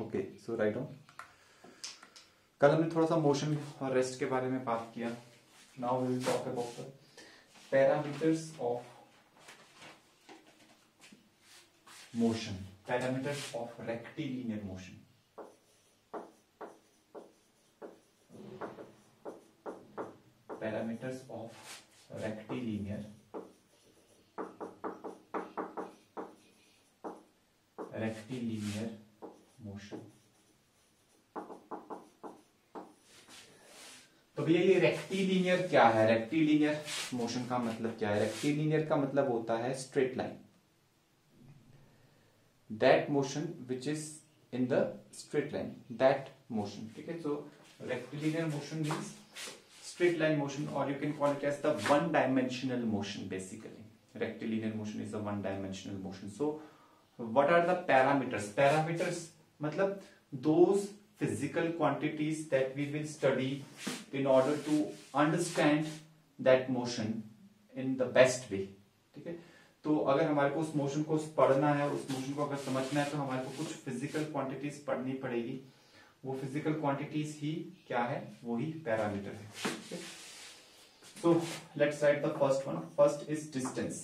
Okay, so right on. कल हमने थोड़ा सा मोशन और रेस्ट के बारे में बात किया। Now we will talk about the parameters of motion, parameters of rectilinear motion. Parameters of rectilinear motion. तो भैया ये रेक्टिलिनियर क्या है? रेक्टिलिनियर मोशन का मतलब क्या है? रेक्टिलिनियर का मतलब होता है straight line, that motion which is in the straight line, that motion. ठीक है, so rectilinear motion means straight line motion, or you can call it as the one dimensional motion. Basically rectilinear motion is a one dimensional motion. So what are the parameters? Parameters मतलब those physical quantities that we will study in order to understand that motion in the best way. ठीक है, तो अगर हमारे को उस motion को पढ़ना है, उस मोशन को अगर समझना है, तो हमारे को कुछ फिजिकल क्वांटिटीज पढ़नी पड़ेगी। वो फिजिकल क्वांटिटीज ही क्या है? वो ही पैरामीटर है। So let's write the first one. First is distance.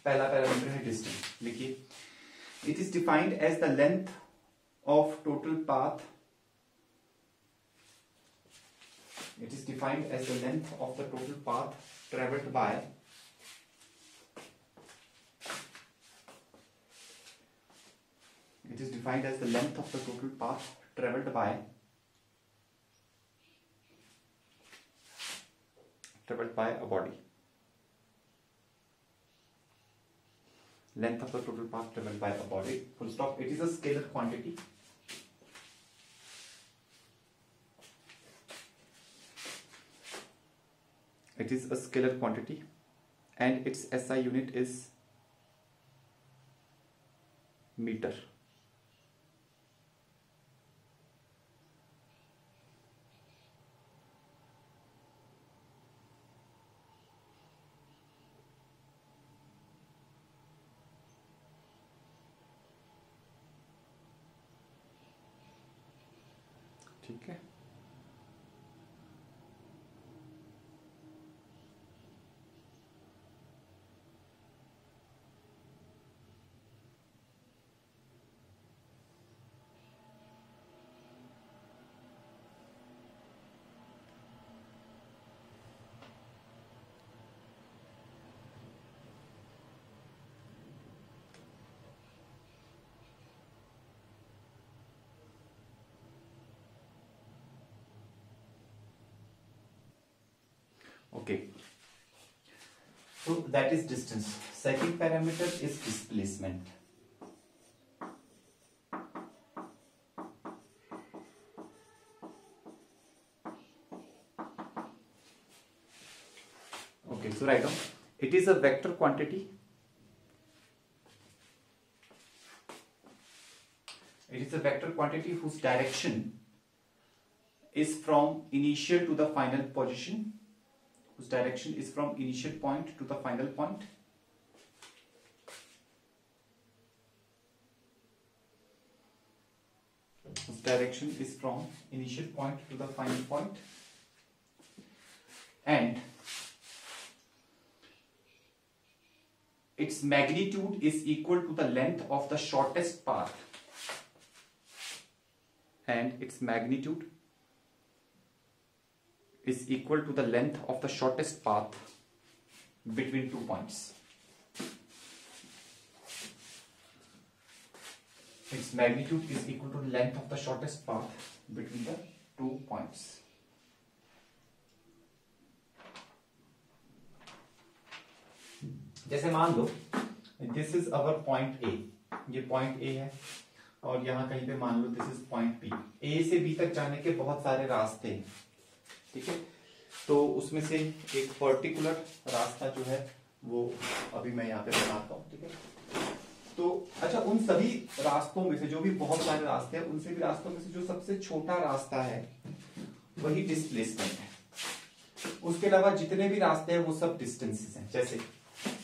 पहला पैरामीटर है डिस्टेंस। लिखिए, it is defined as the length of total path. It is defined as the length of the total path travelled by It is defined as the length of the total path traveled by a body. Length of the total path traveled by a body. Full stop. It is a scalar quantity. It is a scalar quantity, and its SI unit is meter. ठीक है, okay, so that is distance. Second parameter is displacement. Okay, so write down, it is a vector quantity. It is a vector quantity whose direction is from initial to the final position, whose direction is from initial point to the final point. Whose direction is from initial point to the final point, and its magnitude is equal to the length of the shortest path, and its magnitude is equal to the length of the shortest path between 2 points. Its magnitude is equal to the length of the shortest path between the 2 points. जैसे मान लो this is our point A, ये point A है, और यहां कहीं पे मान लो this is point B. A से बी तक जाने के बहुत सारे रास्ते हैं, ठीक है, तो उसमें से एक पर्टिकुलर रास्ता जो है वो अभी मैं यहाँ पे बताता हूँ, ठीक है। तो अच्छा, उन सभी रास्तों में से, जो भी बहुत सारे रास्ते हैं, उन सभी रास्तों में से जो सबसे छोटा रास्ता है वही डिस्प्लेसमेंट है। उसके अलावा जितने भी रास्ते हैं वो सब डिस्टेंसेस हैं। जैसे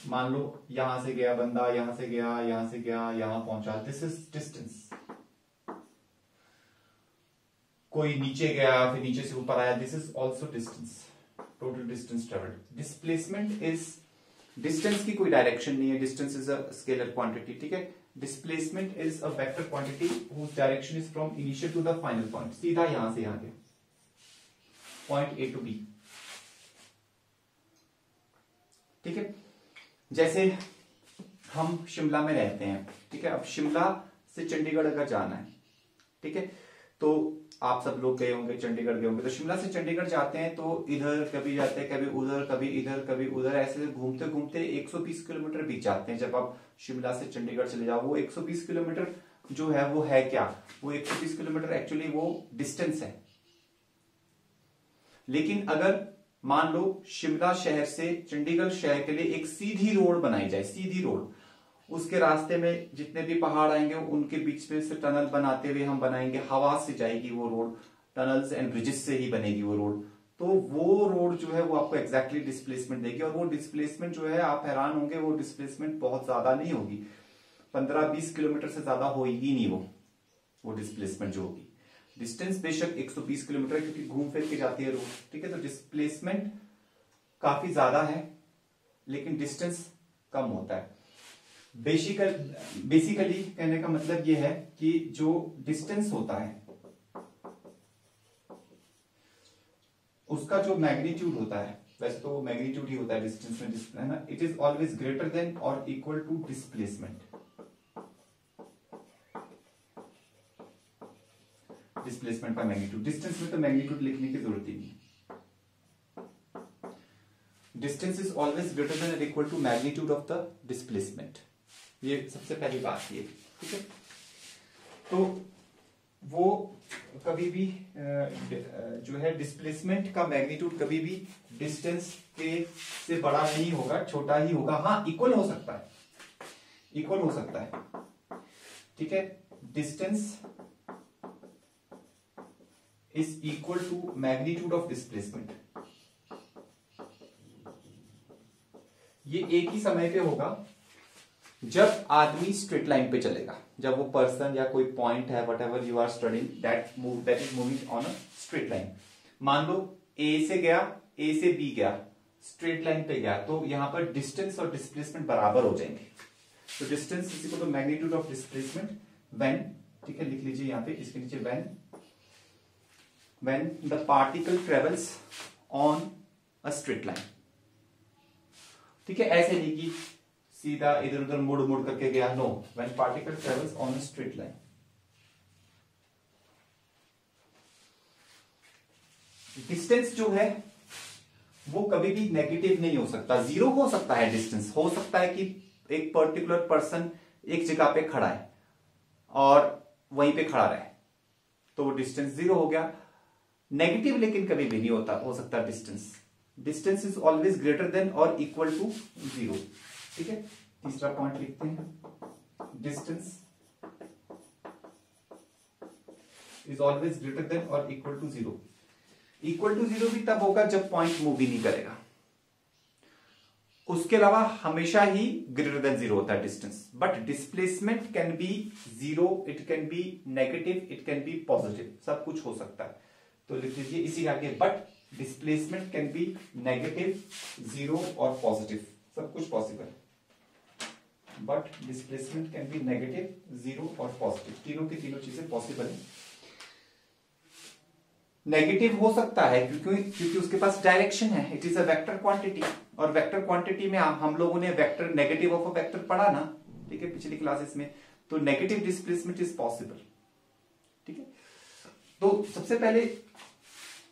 मान लो यहां से गया बंदा, यहां से गया, यहां से गया, यहां पहुंचा, दिस इज डिस्टेंस। कोई नीचे गया फिर नीचे से ऊपर आया, this is also distance, total distance travelled. Displacement is, distance की कोई डायरेक्शन नहीं है, distance is a scalar quantity, ठीक है। Displacement is a vector quantity whose direction is from initial to the final point, सीधा यहां से यहां के पॉइंट ए टू बी, ठीक है। जैसे हम शिमला में रहते हैं, ठीक है, अब शिमला से चंडीगढ़ अगर जाना है, ठीक है, तो आप सब लोग गए होंगे, चंडीगढ़ गए होंगे, तो शिमला से चंडीगढ़ जाते हैं तो इधर कभी जाते हैं, कभी उधर, कभी इधर, कभी उधर, ऐसे घूमते घूमते 120 किलोमीटर बीत जाते हैं। जब आप शिमला से चंडीगढ़ चले जाओ, वो 120 किलोमीटर जो है वो है क्या, वो 120 किलोमीटर एक्चुअली वो डिस्टेंस है। लेकिन अगर मान लो शिमला शहर से चंडीगढ़ शहर के लिए एक सीधी रोड बनाई जाए, सीधी रोड, उसके रास्ते में जितने भी पहाड़ आएंगे उनके बीच में से टनल बनाते हुए हम बनाएंगे, हवा से जाएगी वो रोड, टनल्स एंड ब्रिजेस से ही बनेगी वो रोड, तो वो रोड जो है वो आपको एग्जैक्टली डिस्प्लेसमेंट देगी। और वो डिस्प्लेसमेंट जो है आप हैरान होंगे, वो डिस्प्लेसमेंट बहुत ज्यादा नहीं होगी, 15-20 किलोमीटर से ज्यादा होगी नहीं वो डिस्प्लेसमेंट जो होगी। डिस्टेंस बेशक 120 किलोमीटर क्योंकि घूम फिर के जाती है रोड, ठीक है, तो डिस्प्लेसमेंट काफी ज्यादा है लेकिन डिस्टेंस कम होता है। बेसिकली कहने का मतलब यह है कि जो डिस्टेंस होता है उसका जो मैग्नीट्यूड होता है, वैसे तो वो मैग्नीट्यूड ही होता है डिस्टेंस में, है ना, it is always greater than और इक्वल टू डिस्प्लेसमेंट। डिस्प्लेसमेंट का मैग्नीट्यूड, डिस्टेंस में तो मैग्नीट्यूड लिखने की जरूरत ही नहीं। Distance is always greater than और equal to magnitude of the displacement, ये सबसे पहली बात ये, ठीक है। तो वो कभी भी जो है डिस्प्लेसमेंट का मैग्नीट्यूड कभी भी डिस्टेंस के से बड़ा नहीं होगा, छोटा ही होगा। हाँ, इक्वल हो सकता है, इक्वल हो सकता है, ठीक है। Distance is equal to magnitude of displacement, ये एक ही समय पे होगा जब आदमी स्ट्रेट लाइन पे चलेगा, जब वो पर्सन या कोई पॉइंट है whatever you are studying that is moving on a straight line. मान लो ए से गया, ए से बी गया, स्ट्रेट लाइन पे गया, तो यहां पर डिस्टेंस और डिस्प्लेसमेंट बराबर हो जाएंगे। तो distance is equal to magnitude of displacement when, ठीक है, लिख लीजिए यहां पे, इसके नीचे when the particle travels on a straight line, ठीक है। ऐसे नहीं कि सीधा इधर उधर मुड़ मुड़ करके गया, no, when particle travels on a straight line. Distance जो है वो कभी भी नेगेटिव नहीं हो सकता, जीरो हो सकता है। डिस्टेंस हो सकता है कि एक पर्टिकुलर पर्सन एक जगह पे खड़ा है और वहीं पे खड़ा रहे, तो वो डिस्टेंस जीरो हो गया। नेगेटिव लेकिन कभी भी नहीं हो सकता distance. Distance is always greater than और इक्वल टू जीरो, ठीक है। तीसरा पॉइंट लिखते हैं, distance is always greater than और equal to zero. Equal to zero भी तब होगा जब पॉइंट मूव ही नहीं करेगा, उसके अलावा हमेशा ही ग्रेटर देन जीरो होता है distance. But displacement can be zero, it can B negative, it can B positive, सब कुछ हो सकता है। तो लिख लीजिए इसी आगे, but displacement can be negative, zero और पॉजिटिव, सब कुछ पॉसिबल है। But displacement can be negative, zero और पॉजिटिव, तीनों की तीनों चीजें पॉसिबल है। नेगेटिव हो सकता है क्योंकि उसके पास डायरेक्शन है, it is a vector quantity, और वेक्टर क्वांटिटी में हम लोगों ने vector negative of a vector पढ़ा ना, ठीक है, पिछली क्लासेस में, तो नेगेटिव डिस्प्लेसमेंट इज पॉसिबल, ठीक है। तो सबसे पहले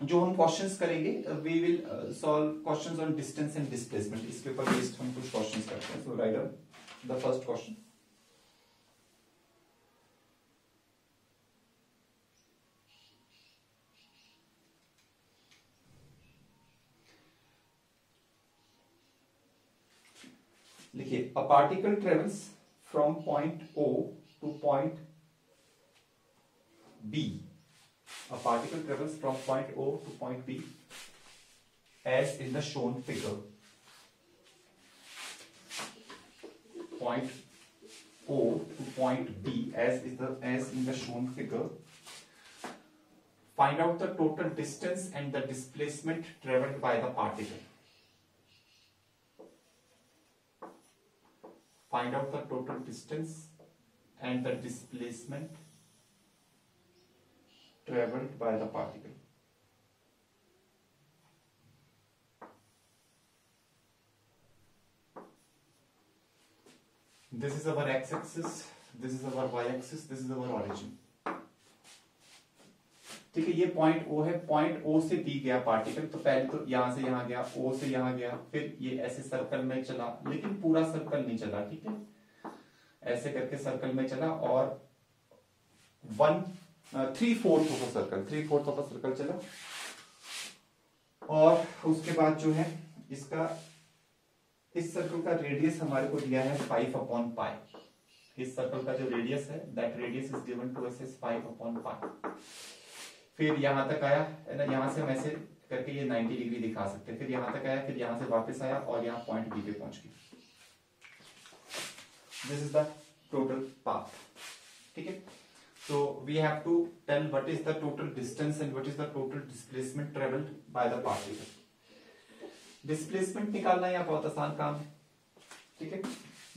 जो हम क्वेश्चंस करेंगे, we will solve questions on distance and displacement, इसके ऊपर बेस्ड हम कुछ क्वेश्चंस करते हैं। So right down the first question. लिखिए, a particle travels from point O to point B. A particle travels from point O to point B as in the shown figure. point O to point B as in the shown figure. Find out the total distance and the displacement traveled by the particle. Find out the total distance and the displacement traveled by the particle. This is our x-axis, this is our y-axis, this is our origin. ठीक है, ये point O है, point O से B गया particle, तो पहले तो यहां से यहां गया, O से यहां गया, फिर ये ऐसे सर्कल में चला, लेकिन पूरा सर्कल नहीं चला, ठीक है, ऐसे करके सर्कल में चला और 3/4 ऑफ अ सर्कल चला, और उसके बाद जो है इसका इस सर्कल का रेडियस हमारे को दिया है 5/π। इस सर्कल का जो रेडियस है, that radius is given to us as 5/π। फिर यहां तक आया है ना, यहां से हम ऐसे करके ये 90 डिग्री दिखा सकते हैं, फिर यहां तक आया, फिर यहां से वापस आया और यहां पॉइंट बी पे पहुंच गया। This is the total path, ठीक है। So we have to tell what is the total distance and what is the total displacement traveled by the particle. Displacement निकालना यहाँ बहुत आसान काम है, ठीक है,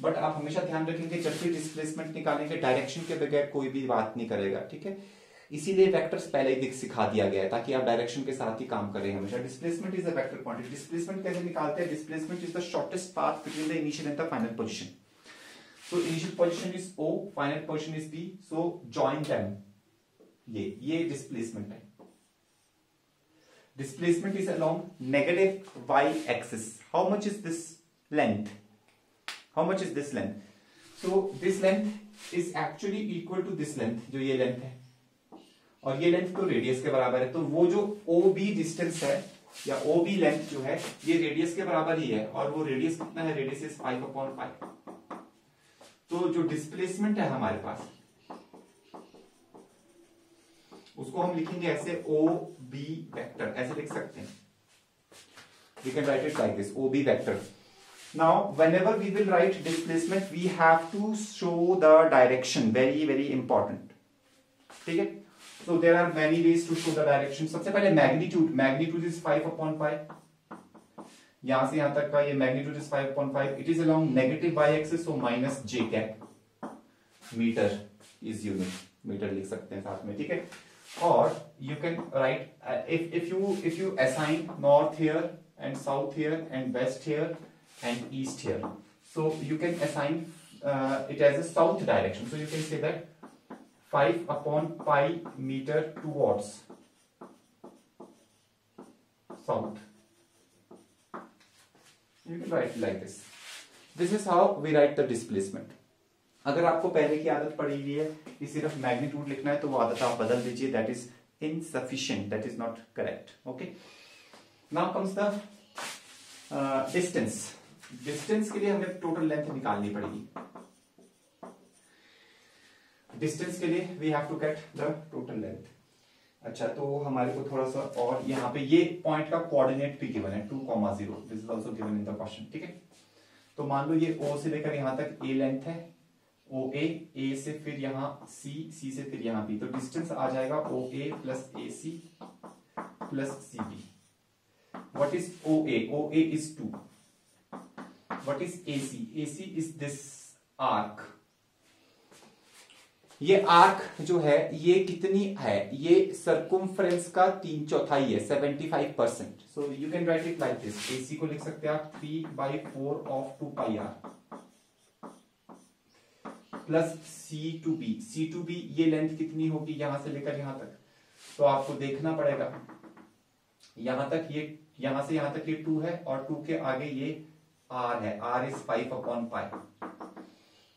बट आप हमेशा ध्यान रखेंगे जब भी डिस्प्लेसमेंट निकालेंगे डायरेक्शन के बगैर कोई भी बात नहीं करेगा, ठीक है। इसीलिए वेक्टर्स पहले ही सिखा दिया गया है ताकि आप डायरेक्शन के साथ ही काम करें हमेशा। Displacement is a vector quantity. Displacement कैसे निकालते हैं? Displacement is the shortest path between the initial and the final position. So initial position is O, final position is B. So join them. ये displacement है. Displacement is along negative y-axis. How much is this length? How much is this length? So this length is actually equal to this length, जो ये length है, और ये length तो radius के बराबर है। तो वो जो OB distance है या OB length जो है ये radius के बराबर ही है, और वो radius कितना है? Radius is 5/π। तो जो डिस्प्लेसमेंट है हमारे पास उसको हम लिखेंगे ऐसे OB वेक्टर, ऐसे लिख सकते हैं। We can write it like this, OB vector. Now whenever we will write displacement we have to show the direction, very very important, ठीक है। So there are many ways to show the direction. सबसे पहले magnitude is 5/π। यहां से यहां तक का ये magnitude is 5/5। It is along negative Y axis, so minus j cap. Meter is unit, meter लिख सकते हैं साथ में, ठीक है। और you can write if you assign north here and south here and west here and east here, so you can assign it as a south direction, so you can say that 5/π meter towards south. You can write like this. This is how we write the displacement. अगर आपको पहले की आदत पड़ी हुई है कि सिर्फ मैग्नीट्यूड लिखना है तो वो आदत आप बदल दीजिए, that is insufficient, that is not correct. Okay. Now comes the distance. Distance के लिए हमें टोटल लेंथ निकालनी पड़ेगी। डिस्टेंस के लिए we have to get the total length. अच्छा, तो हमारे को थोड़ा सा और यहाँ पे ये पॉइंट का कोऑर्डिनेट भी गिवन है 2,0। This is also given in the question, ठीक है। तो मान लो ये O से लेकर यहाँ तक A लेंथ है, OA, A से फिर यहाँ C, C से फिर यहाँ B, तो डिस्टेंस आ जाएगा OA plus AC plus CB। What is OA? OA is 2। What is AC? AC is this arc. ये आर्क जो है ये कितनी है? ये सर्कुम्फ्रेंस का 3/4 है, 75%। सो you can write it like this. AC को लिख सकते हैं आप 3/4 of 2πr plus C to B। C to B ये लेंथ कितनी होगी यहां से लेकर यहां तक? तो आपको देखना पड़ेगा, यहां तक ये, यहां से यहां तक ये 2 है और 2 के आगे ये R है, R इज 5/π।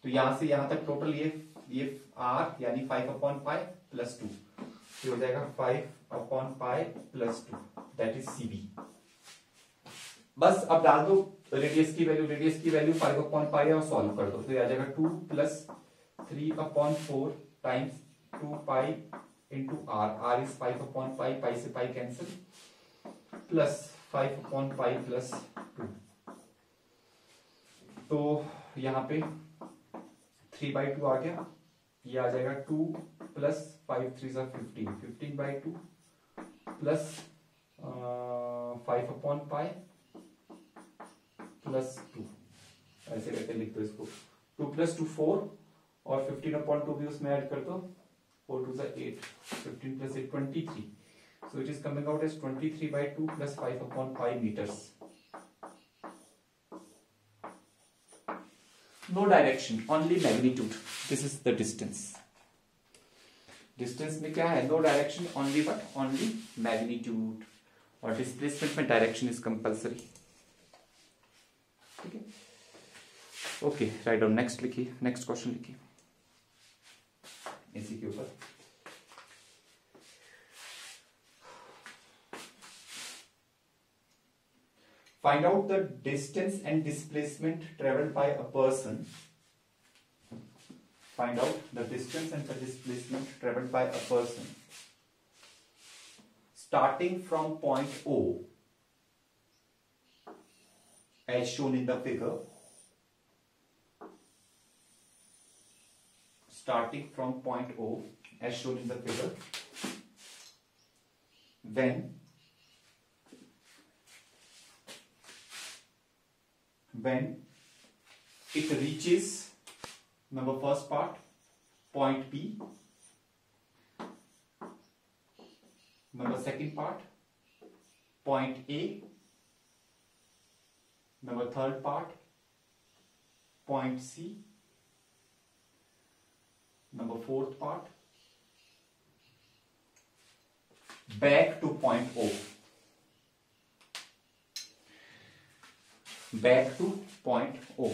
तो यहां से यहां तक टोटल ये R यानी 5/π प्लस 2, ये हो जाएगा 5/π प्लस 2, दैट इज CB। बस अब डाल दो रेडियस की वैल्यू 5/π है और सॉल्व कर दो, तो ये आ जाएगा 2 plus 3/4 times 2π into R। R is 5/π, pi से पाई कैंसिल, प्लस 5/π प्लस 2। तो यहाँ पे 3/2 आ गया, ये आ जाएगा 2 प्लस 5 3 15, 15/2 प्लस 5/π प्लस 2, ऐसे करके लिख दो इसको। 2 + 2 4 और 15/2 भी उसमें ऐड कर दो, 4 2 8, 15 + 8 23, so it is coming out as 23/2 plus 5/π meters. No direction, only magnitude. This is the distance. Distance में क्या है? No direction, only what? Only magnitude. और displacement में direction is compulsory. ठीक है? Okay, write down next लिखिए, next question लिखिए इसी के ऊपर। Find out the distance and displacement traveled by a person. Find out the distance and the displacement traveled by a person starting from point O as shown in the figure. Starting from point O as shown in the figure, when it reaches, number first part, point P, number second part, point A, number third part, point C, number fourth part, back to point O, back to point O.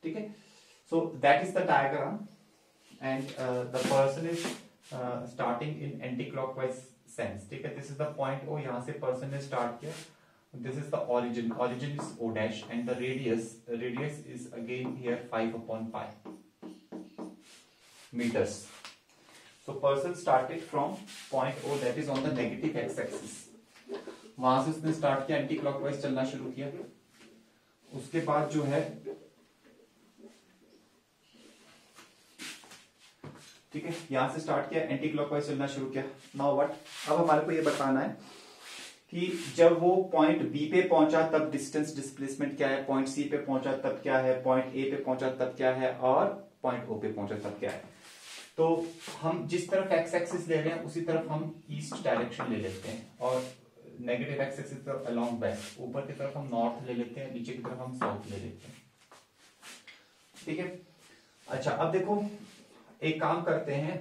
ठीक है, so that is the diagram and the person is starting in anti-clockwise sense. ठीक है, this is the point O, यहाँ से person ने start किया, this is the origin is O dash and the radius is again here 5/π meters. So person started from point O, that is on the negative x-axis. वहां से उसने start किया, anti clockwise चलना शुरू किया, उसके बाद जो है, ठीक है, यहां से स्टार्ट किया, एंटी क्लॉकवाइज चलना शुरू किया। नाउ व्हाट, अब हमारे को ये बताना है कि जब वो पॉइंट बी पे पहुंचा तब डिस्टेंस डिस्प्लेसमेंट क्या है, पॉइंट सी पे पहुंचा तब क्या है, पॉइंट ए पे पहुंचा तब क्या है, और पॉइंट ओ पे पहुंचा तब क्या है। तो हम जिस तरफ एक्स एक्सिस ले रहे हैं उसी तरफ हम ईस्ट डायरेक्शन ले लेते हैं, और नेगेटिव एक्स एक्सिस तरफ अलोंग वेस्ट, ऊपर की तरफ हम नॉर्थ ले लेते हैं, नीचे की तरफ हम साउथ ले लेते हैं। ठीक है, अच्छा अब देखो एक काम करते हैं,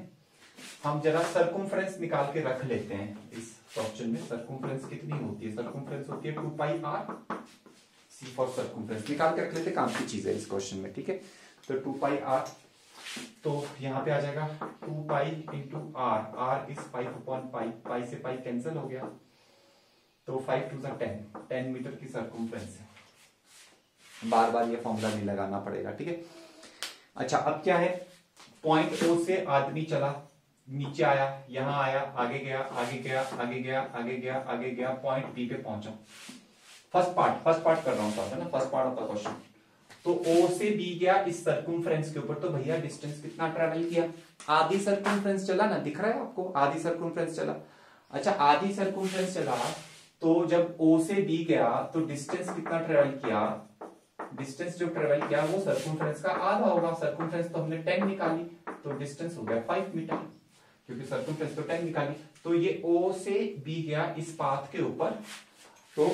हम जरा सर्कमफ्रेंस निकाल के रख लेते हैं इस क्वेश्चन में। सर्कमफ्रेंस कितनी होती है? सर्कमफ्रेंस होती है 2πr, सी फॉर सर्कमफ्रेंस निकाल के रख लेते हैं, काम की चीज है इस क्वेश्चन में। ठीक है, तो 2πr, तो यहां पे आ जाएगा 2π into r, r is 5/π, pi से पाई कैंसिल हो गया, तो 5 2 10 मीटर की सर्कमफ्रेंस है। बार बार ये फॉर्मूला नहीं लगाना पड़ेगा। ठीक है, अच्छा अब क्या है, पॉइंट ओ से आदमी चला, नीचे आया, यहां आया, आगे गया, आगे गया, आगे गया, आगे गया, आगे गया, पॉइंट बी पे पहुंचा। फर्स्ट पार्ट कर रहा हूं साथ, है ना, first part of the question. तो ओ से बी गया इस सर्कमफ्रेंस के ऊपर, तो भैया डिस्टेंस कितना ट्रेवल किया? आधी सर्कमफ्रेंस चला ना, दिख रहा है आपको, आधी सर्कमफ्रेंस चला। अच्छा आधी सर्कमफ्रेंस चला, तो जब ओ से बी गया तो डिस्टेंस कितना ट्रेवल किया? डिस्टेंस जो ट्रेवल किया वो सर्कमफ्रेंस का आधा होगा। सर्कमफ्रेंस तो हमने 10 निकाली, तो डिस्टेंस हो गया 5 मीटर, क्योंकि सर्कमफ्रेंस तो 10 निकाली। तो ये ओ से बी गया इस पाथ के ऊपर, तो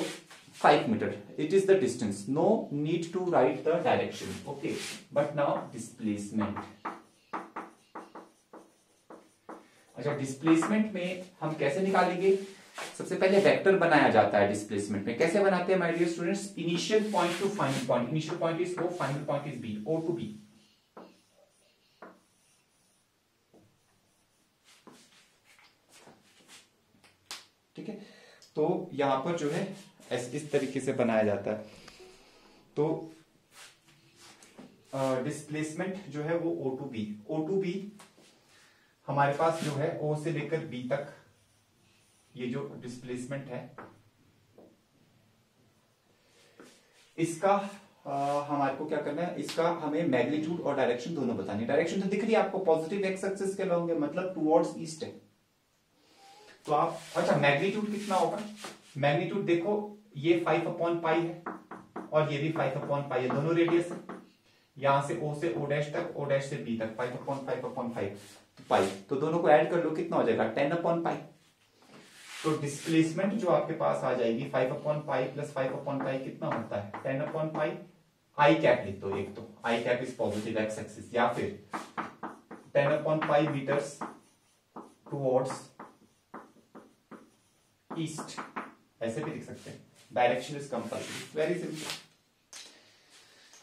5 meter, it is the distance. No need to write the direction, okay, but now displacement. अच्छा डिस्प्लेसमेंट में हम कैसे निकालेंगे? सबसे पहले वेक्टर बनाया जाता है डिस्प्लेसमेंट में। कैसे बनाते हैं my dear students? Initial point to final point, initial point is O, final point is B, O to B. ठीक है, तो यहां पर जो है इस तरीके से बनाया जाता है। तो डिस्प्लेसमेंट जो है वो ओ टू बी हमारे पास जो है O से लेकर B तक ये जो डिस्प्लेसमेंट है इसका हमारे को क्या करना है, इसका हमें मैग्नीट्यूड और डायरेक्शन दोनों बतानी है। डायरेक्शन तो दिख रही है आपको, पॉजिटिव एक्स एक्सिस के लॉन्ग है, मतलब टुवर्ड्स ईस्ट है। तो आप अच्छा मैग्नीट्यूड कितना होगा, मैग्नीट्यूड देखो ये 5/पाई है और ये भी 5/पाई है, दोनों रेडियस है। यहां से O से O डैश तक, O डैश से B तक 5/5/5 तो पाई, तो दोनों को ऐड कर लो कितना हो जाएगा 10/पाई। तो डिस्प्लेसमेंट जो आपके पास आ जाएगी 5/पाई प्लस 5/पाई कितना होता है 10/पाई। आई कैप लिख दो, एक तो I cap is positive X axis, या फिर 10/पाई मीटर्स टुवर्ड्स ईस्ट, ऐसे भी लिख सकते हैं। Direction is compulsory, very simple.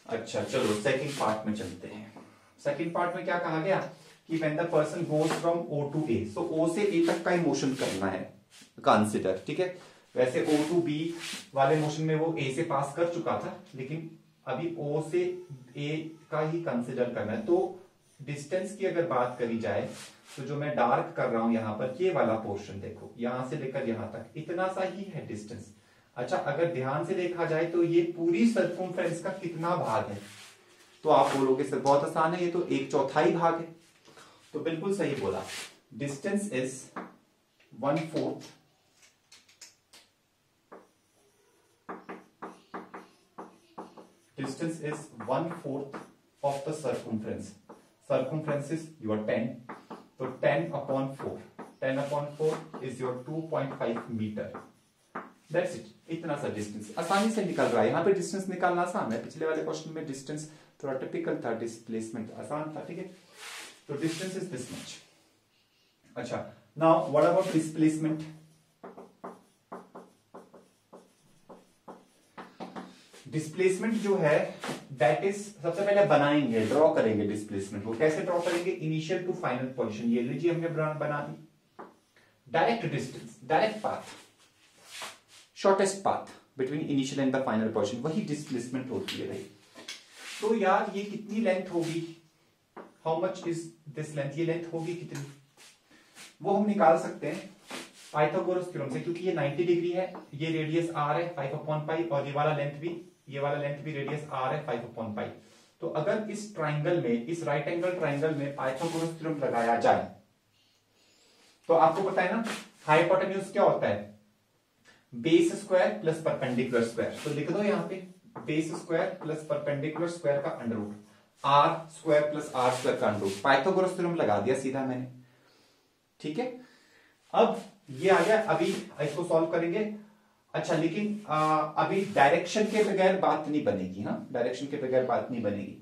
अच्छा चलो सेकंड पार्ट में चलते हैं। सेकंड पार्ट में क्या कहा गया कि when the person goes from O to A, so O से A तक का मोशन करना है कंसीडर, ठीक है। वैसे O टू B वाले मोशन में वो A से पास कर चुका था, लेकिन अभी O से A का ही कंसीडर करना है। तो डिस्टेंस की अगर बात करी जाए तो जो मैं डार्क कर रहा हूं यहां पर, ये वाला पोर्शन देखो, यहां से लेकर यहां तक इतना सा ही है डिस्टेंस। अच्छा अगर ध्यान से देखा जाए तो ये पूरी सर्कमफ्रेंस का कितना भाग है, तो आप बोलोगे सर बहुत आसान है, ये तो 1/4 भाग है। तो बिल्कुल सही बोला, distance is 1/4 distance is 1/4 of the circumference. Circumference is your 10, so 10/4, 10/4 is your 2.5 meter. That's it, इतना सा डिस्टेंस आसानी से निकल रहा है। यहाँ पे डिस्टेंस निकालना आसान है, पिछले वाले क्वेश्चन में डिस्टेंस थोड़ा टिपिकल था, डिस्प्लेसमेंट आसान था, ठीक है। तो डिस्टेंस इज दिस मच। अच्छा now what about displacement, displacement जो है दैट इज सबसे पहले बनाएंगे, ड्रॉ करेंगे डिस्प्लेसमेंट को। कैसे ड्रॉ करेंगे, इनिशियल टू फाइनल पोजीशन, ये लीजिए हमने बना दी। Direct distance, direct path, shortest path between initial and the final position, वही डिस्प्लेसमेंट होती है भाई। तो यार ये कितनी लेंथ होगी, how much is this length, ये लेंथ होगी कितनी, वो हम निकाल सकते हैं पाइथागोरस थ्योरम से, क्योंकि ये 90 डिग्री है, ये रेडियस r है 5/पाई, और ये वाला लेंथ भी रेडियस r है 5/पाई। तो अगर इस ट्राइंगल में, इस राइट एंगल ट्राइंगल में पाइथागोरस थ्योरम लगाया जाए तो आपको पता है ना हाइपोटेन्यूज क्या होता है, base square plus perpendicular square. तो लिख दो यहाँ पे base square plus perpendicular square का under root, R square plus R square का अंडर रूट। पाइथागोरस थ्योरम लगा दिया सीधा मैंने, ठीक है। अब ये आ गया, अभी इसको सॉल्व करेंगे। अच्छा लेकिन अभी डायरेक्शन के बगैर बात नहीं बनेगी, हाँ डायरेक्शन के बगैर बात नहीं बनेगी।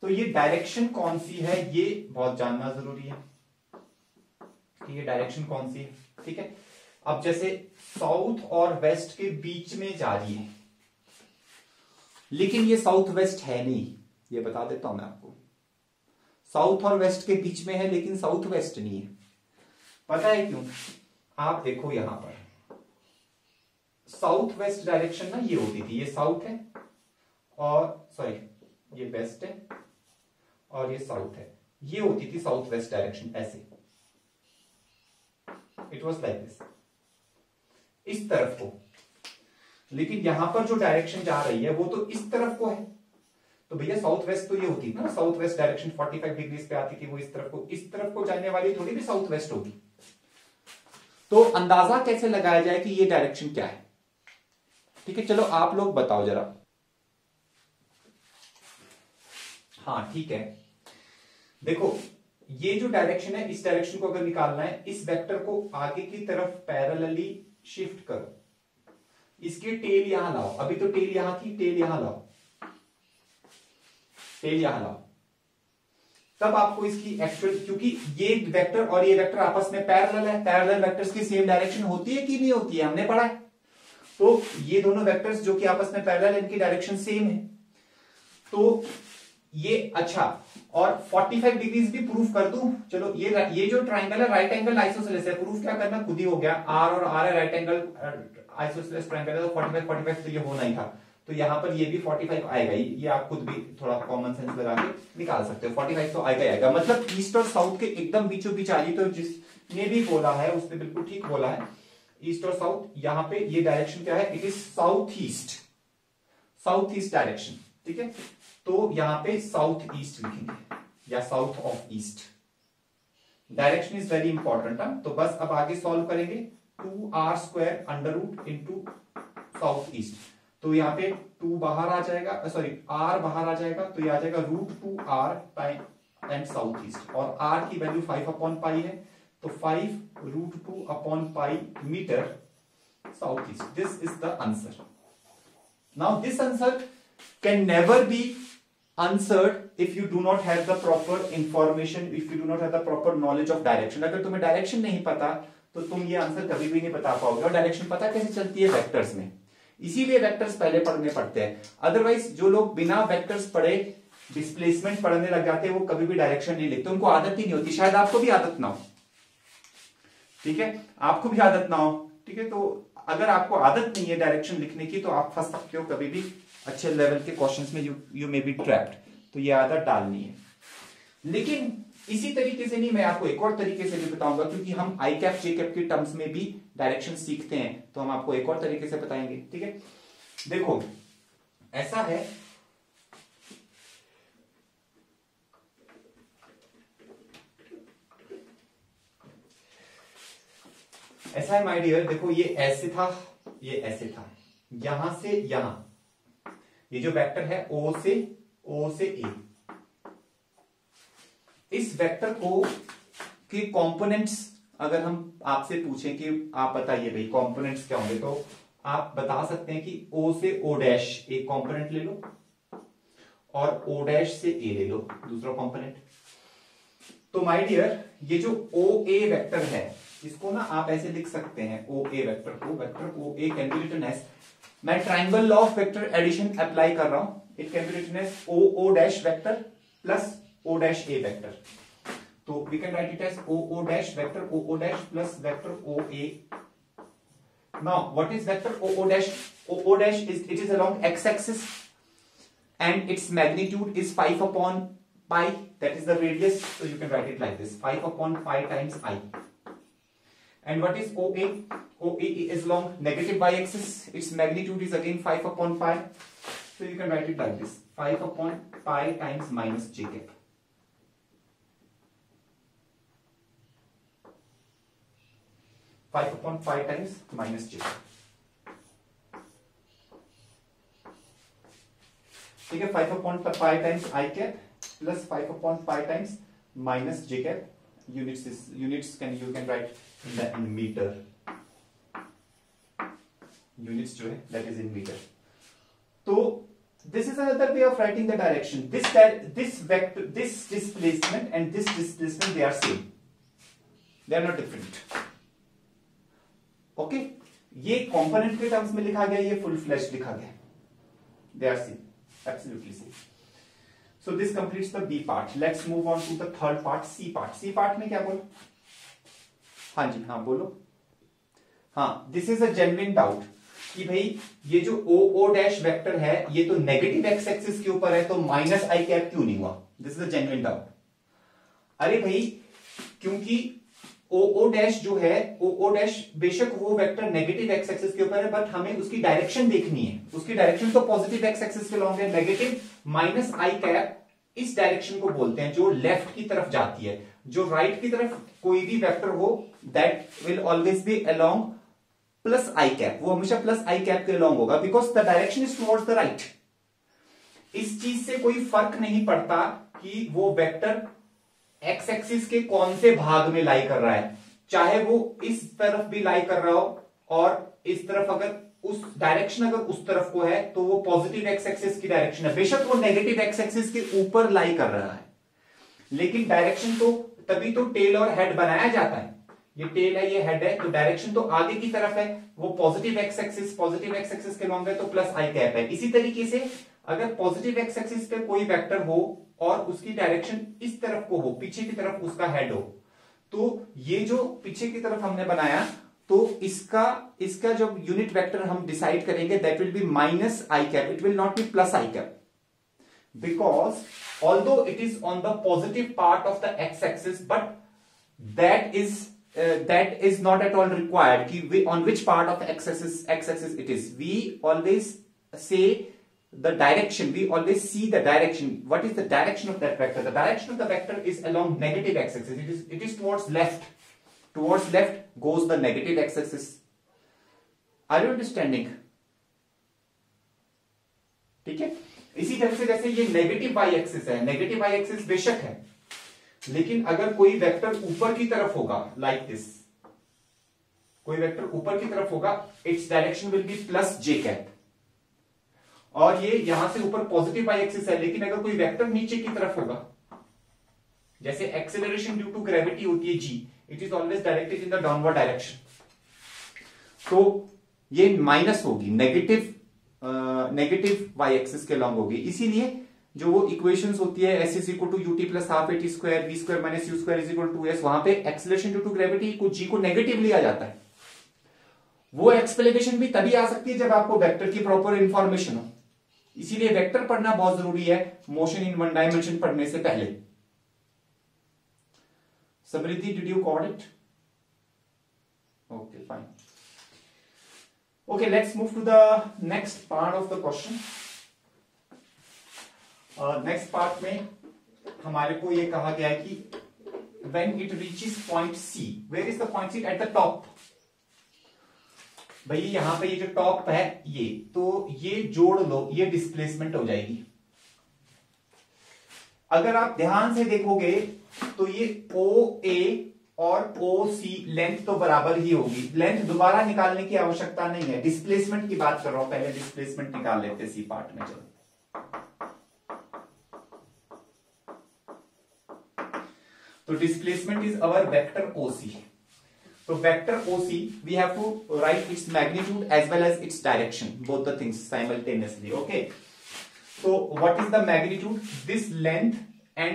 तो ये डायरेक्शन कौन सी है ये बहुत जानना जरूरी है कि ये डायरेक्शन कौन सी है, ठीक है। अब जैसे साउथ और वेस्ट के बीच में जा रही है, लेकिन ये साउथ वेस्ट है नहीं, ये बता देता हूं मैं आपको। साउथ और वेस्ट के बीच में है लेकिन साउथ वेस्ट नहीं है, पता है क्यों, आप देखो यहां पर साउथ वेस्ट डायरेक्शन ना ये होती थी, ये साउथ है और सॉरी ये वेस्ट है और ये साउथ है, ये होती थी साउथ वेस्ट डायरेक्शन ऐसे, इट वाज लाइक दिस, इस तरफ को। लेकिन यहां पर जो डायरेक्शन जा रही है वो तो इस तरफ को है, तो भैया साउथ वेस्ट तो ये होती है ना, साउथ वेस्ट डायरेक्शन 45 डिग्री पे आती थी, वो इस तरफ को जाने वाली थोड़ी भी साउथ वेस्ट होगी। तो अंदाजा कैसे लगाया जाए कि ये डायरेक्शन क्या है, ठीक है। चलो आप लोग बताओ जरा, हाँ ठीक है। देखो ये जो डायरेक्शन है, इस डायरेक्शन को अगर निकालना है, इस वेक्टर को आगे की तरफ पैरेलली शिफ्ट करो, इसकी टेल यहां लाओ, अभी तो टेल यहां थी, टेल यहां लाओ, टेल यहां लाओ, तब आपको इसकी एक्चुअल, क्योंकि ये वेक्टर और ये वेक्टर आपस में पैरेलल है, पैरेलल वेक्टर्स की सेम डायरेक्शन होती है कि नहीं होती है, हमने पढ़ा है। तो ये दोनों वेक्टर्स जो कि आपस में पैरेलल है, इनकी डायरेक्शन सेम है। तो ये अच्छा, और 45 डिग्रीज भी प्रूफ कर दूं, चलो ये जो ट्राइंगल है राइट एंगल आइसोसेलेस है, प्रूफ क्या करना खुद ही हो गया, आर और आर है राइट एंगल आइसोसेलेस ट्राइंगल है, तो 45 45 तो ये होना ही था। तो यहाँ पर ये भी 45 आएगा ही, ये आप खुद भी थोड़ा कॉमन सेंस लगा के निकाल सकते हो, 45 तो आएगा ही आएगा। मतलब ईस्ट और साउथ के एकदम बीचों बीच आ रही, तो जिसने भी बोला है उसने बिल्कुल ठीक बोला है, ईस्ट और साउथ। यहाँ पे ये डायरेक्शन क्या है, it is south east, south east direction, ठीक है। तो यहाँ पे साउथ ईस्ट लिखेंगे या south of east. Direction is very important. तो बस अब आगे सॉल्व करेंगे, 2r² under root into south east. तो यहाँ पे 2 बाहर आ जाएगा, सॉरी r बाहर आ जाएगा, तो ये आ जाएगा √2r time and south east, और r की वैल्यू 5/पाई है, तो 5√2/पाई metre south east. This is the answer. Now this answer can never be answered if you do not have the proper information, if you do not have the proper knowledge of direction। अगर तुम्हें direction नहीं पता तो तुम ये answer कभी भी नहीं बता पाओगे। और डायरेक्शन पता कैसे चलती है, वेक्टर्स में, इसीलिए वेक्टर्स पहले पढ़ने पड़ते हैं। अदरवाइज जो लोग बिना वेक्टर्स पढ़े डिस्प्लेसमेंट पढ़ने लग जाते हैं वो कभी भी डायरेक्शन नहीं लिखते, उनको आदत ही नहीं होती। शायद आपको भी आदत ना हो, ठीक है, आपको भी आदत ना हो, ठीक है। तो अगर आपको आदत नहीं है डायरेक्शन लिखने की तो आप फंस सकते हो कभी भी अच्छे लेवल के क्वेश्चंस में, यू मे बी ट्रैप्ड। तो ये आदत डालनी है। लेकिन इसी तरीके से नहीं, मैं आपको एक और तरीके से भी बताऊंगा, क्योंकि हम आई कैप जे कैप के टर्म्स में भी डायरेक्शन सीखते हैं, तो हम आपको एक और तरीके से बताएंगे, ठीक है। देखो ऐसा है, ऐसा है माय डियर, देखो ये ऐसे था, ये ऐसे था, यहां से यहां, ये जो वेक्टर है O से A, इस वेक्टर को के कंपोनेंट्स अगर हम आपसे पूछें कि आप बताइए भाई कंपोनेंट्स क्या होंगे, तो आप बता सकते हैं कि O से O डैश एक कंपोनेंट ले लो, और O डैश से A ले लो दूसरा कंपोनेंट। तो माय डियर ये जो OA वेक्टर है, इसको ना आप ऐसे लिख सकते हैं, OA वेक्टर को, vector OA can be written as, मैं triangle law of vector addition apply कर रहा हूं, it can be written as OO dash vector plus O dash A vector. तो we can write it as OO dash vector OO dash plus vector OA। Now what is vector OO dash? OO dash is, it is along x axis and its magnitude is 5/pi, that is the radius, so you can write it like this, 5/pi times I. And what is OA? OA is along negative y-axis. Its magnitude is again 5/pi. So you can write it like this, 5/pi times minus j cap. Five upon pi times minus j cap. ठीक है, 5/pi times I cap plus 5/pi times minus j cap. Units is units you can write in meter. Units जो है that is in meter. तो this is another way of writing the direction. This vector, this displacement and this displacement, they are same. They are not different. Okay? ये component के terms में लिखा गया, ये full fledged लिखा गया. They are same. Absolutely same. So this completes the B part. Let's move on to the third part, C part. C part में क्या बोलो? हाँ जी, हाँ बोलो। हाँ, this is a genuine doubt कि भाई ये जो OO डैश वेक्टर है ये तो नेगेटिव एक्स एक्सिस के ऊपर है, तो माइनस आई कैप क्यों नहीं हुआ? This is a genuine doubt. अरे भाई क्योंकि OO डैश जो है, OO डैश बेशक वो वेक्टर नेगेटिव एक्स एक्सिस के ऊपर है, बट हमें उसकी डायरेक्शन देखनी है। उसकी डायरेक्शन तो पॉजिटिव एक्स एक्सिस के लॉन्ग है। नेगेटिव माइनस आई कैप इस डायरेक्शन को बोलते हैं जो लेफ्ट की तरफ जाती है। जो राइट की तरफ कोई भी वेक्टर हो that will always be along plus I cap, वो हमेशा प्लस आई कैप के अलोंग होगा, because the direction is towards the right. इस चीज से कोई फर्क नहीं पड़ता कि वो वेक्टर एक्स एक्सिस के कौन से भाग में लाई कर रहा है, चाहे वो इस तरफ भी लाई कर रहा हो और इस तरफ, अगर उस डायरेक्शन अगर उस तरफ को है तो वो पॉजिटिव एक्स एक्सिस की डायरेक्शन है। बेशक वो नेगेटिव एक्स एक्सिस के ऊपर लाई कर रहा है, लेकिन डायरेक्शन तो तभी तो टेल और हेड बनाया जाता है। ये टेल है, ये हेड है, तो डायरेक्शन तो आगे की तरफ है। वो पॉजिटिव एक्स एक्सिस के लॉन्ग है तो प्लस आई कैप है। इसी तरीके से अगर पॉजिटिव एक्स एक्सिस पे कोई वेक्टर हो और उसकी डायरेक्शन इस तरफ को हो, पीछे की तरफ उसका हेड हो, तो ये जो पीछे की तरफ हमने बनाया तो इसका जब यूनिट वेक्टर हम डिसाइड करेंगे that will be minus I cap, it will not be plus I cap, because although it is on the positive part of the x axis, but that is not at all required ki on which part of the x axis it is. We always say the direction, we always see the direction. What is the direction of that vector? The direction of the vector is along negative x axis. It is towards left. Towards left goes the negative x axis. Are you understanding? ठीक है, इसी तरह से जैसे ये negative y axis है, negative y axis बेशक है, लेकिन अगर कोई वेक्टर ऊपर की तरफ होगा लाइक दिस, कोई वेक्टर ऊपर की तरफ होगा, its direction will be plus J cap, और ये यहां से ऊपर पॉजिटिव वाई एक्सिस है, लेकिन अगर कोई वेक्टर नीचे की तरफ होगा, जैसे एक्सेलरेशन ड्यू टू ग्रेविटी होती है G, it is always directed in the downward direction, तो ये माइनस होगी, नेगेटिव वाई एक्सिस के लॉन्ग होगी। इसीलिए जो वो इक्वेशंस होती है S is equal to UT plus half AT square V square minus U square is equal to S, वहां पे एक्सेलरेशन ड्यू टू ग्रेविटी को जी को नेगेटिव लिया जाता है। वो एक्सप्लेनेशन भी तभी आ सकती है जब आपको वेक्टर की प्रॉपर इंफॉर्मेशन हो, इसीलिए वेक्टर पढ़ना बहुत जरूरी है मोशन इन वन डायमेंशन पढ़ने से पहले। Samriddhi, did you got it? Okay fine. Okay, let's move to the next part of the question. Next part में हमारे को ये कहा गया है कि when it reaches point C, where is the point C? At the top। भाई यहां पे ये जो टॉप है ये, तो ये जोड़ लो, ये डिस्प्लेसमेंट हो जाएगी। अगर आप ध्यान से देखोगे तो ये OA और OC लेंथ तो बराबर ही होगी, लेंथ दोबारा निकालने की आवश्यकता नहीं है, डिस्प्लेसमेंट की बात कर रहा हूं, पहले डिस्प्लेसमेंट निकाल लेते सी पार्ट में। चलो, तो displacement is our vector OC। तो vector OC we have to write its magnitude as well as its direction, both the things simultaneously. Okay, so what is the magnitude? This length and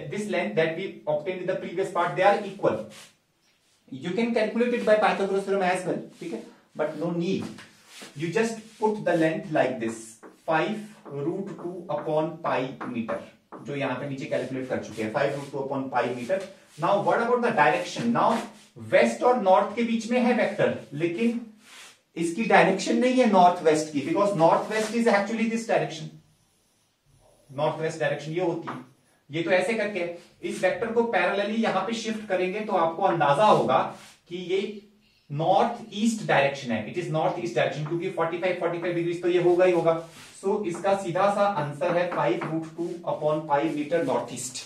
this length that we obtained in the previous part, they are equal. You can calculate it by Pythagoras theorem as well, ठीक है, but no need. You just put the length like this, 5√2 upon pi meter, जो यहाँ पे नीचे calculate कर चुके हैं, 5√2 upon pi meter. Now what about the direction? Now west और नॉर्थ के बीच में है वेक्टर, लेकिन इसकी डायरेक्शन नहीं है नॉर्थ वेस्ट की, because north west is actually this direction, north west direction ये होती है। ये तो ऐसे करके इस वेक्टर को पैरेलली यहां पे शिफ्ट करेंगे तो आपको अंदाजा होगा कि ये नॉर्थ ईस्ट डायरेक्शन है, it is north east direction, क्योंकि 45 डिग्री तो ये होगा ही होगा। सो इसका सीधा सा आंसर है 5√2 upon pi meter north east.